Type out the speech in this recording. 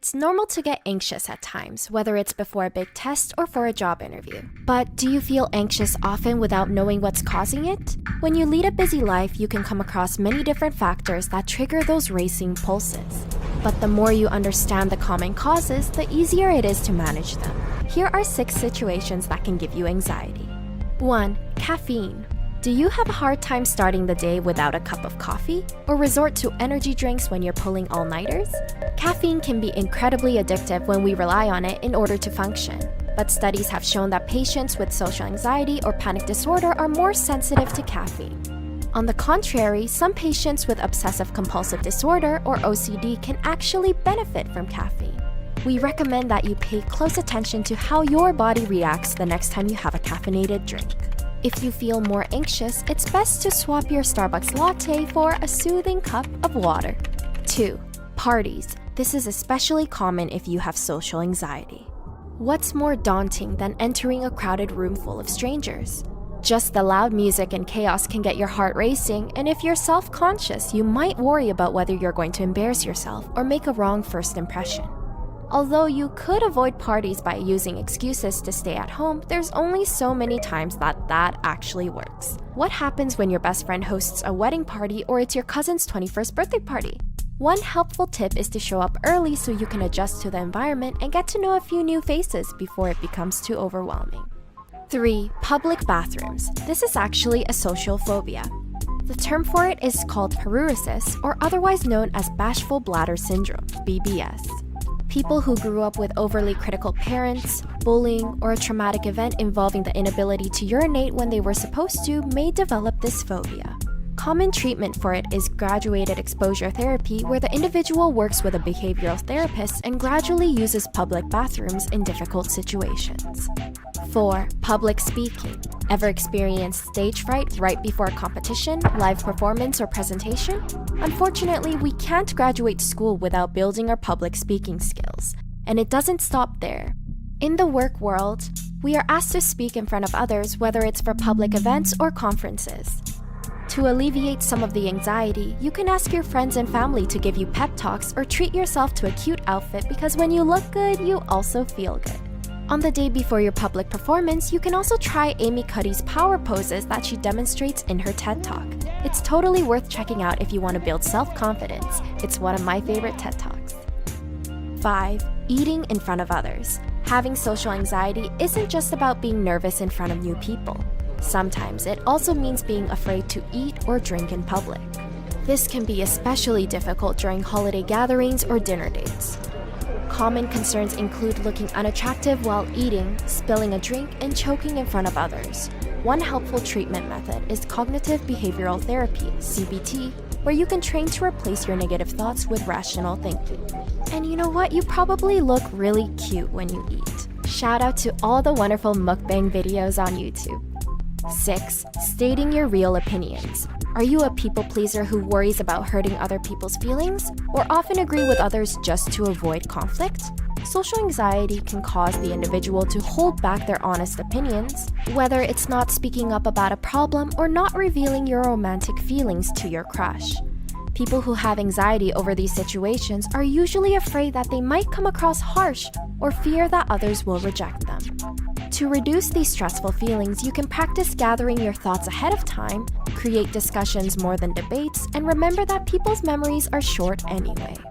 It's normal to get anxious at times, whether it's before a big test or for a job interview. But do you feel anxious often without knowing what's causing it? When you lead a busy life, you can come across many different factors that trigger those racing pulses. But the more you understand the common causes, the easier it is to manage them. Here are 6 situations that can give you anxiety. 1. Caffeine. Do you have a hard time starting the day without a cup of coffee? Or resort to energy drinks when you're pulling all-nighters? Caffeine can be incredibly addictive when we rely on it in order to function. But studies have shown that patients with social anxiety or panic disorder are more sensitive to caffeine. On the contrary, some patients with obsessive-compulsive disorder or OCD can actually benefit from caffeine. We recommend that you pay close attention to how your body reacts the next time you have a caffeinated drink. If you feel more anxious, it's best to swap your Starbucks latte for a soothing cup of water. 2. Parties. This is especially common if you have social anxiety. What's more daunting than entering a crowded room full of strangers? Just the loud music and chaos can get your heart racing, and if you're self-conscious, you might worry about whether you're going to embarrass yourself or make a wrong first impression. Although you could avoid parties by using excuses to stay at home, there's only so many times that actually works. What happens when your best friend hosts a wedding party or it's your cousin's 21st birthday party? One helpful tip is to show up early so you can adjust to the environment and get to know a few new faces before it becomes too overwhelming. 3. Public bathrooms. This is actually a social phobia. The term for it is called paruresis, or otherwise known as bashful bladder syndrome, BBS. People who grew up with overly critical parents, bullying, or a traumatic event involving the inability to urinate when they were supposed to may develop this phobia. Common treatment for it is graduated exposure therapy, where the individual works with a behavioral therapist and gradually uses public bathrooms in difficult situations. 4. Public speaking. Ever experienced stage fright right before a competition, live performance, or presentation? Unfortunately, we can't graduate school without building our public speaking skills. And it doesn't stop there. In the work world, we are asked to speak in front of others, whether it's for public events or conferences. To alleviate some of the anxiety, you can ask your friends and family to give you pep talks or treat yourself to a cute outfit, because when you look good, you also feel good. On the day before your public performance, you can also try Amy Cuddy's power poses that she demonstrates in her TED Talk. It's totally worth checking out if you want to build self-confidence. It's one of my favorite TED Talks. 5. Eating in front of others. Having social anxiety isn't just about being nervous in front of new people. Sometimes it also means being afraid to eat or drink in public. This can be especially difficult during holiday gatherings or dinner dates. Common concerns include looking unattractive while eating, spilling a drink, and choking in front of others. One helpful treatment method is cognitive behavioral therapy, CBT, where you can train to replace your negative thoughts with rational thinking. And you know what? You probably look really cute when you eat. Shout out to all the wonderful mukbang videos on YouTube. 6. Stating your real opinions. Are you a people pleaser who worries about hurting other people's feelings, or often agree with others just to avoid conflict? Social anxiety can cause the individual to hold back their honest opinions, whether it's not speaking up about a problem or not revealing your romantic feelings to your crush. People who have anxiety over these situations are usually afraid that they might come across harsh or fear that others will reject them. To reduce these stressful feelings, you can practice gathering your thoughts ahead of time, create discussions more than debates, and remember that people's memories are short anyway.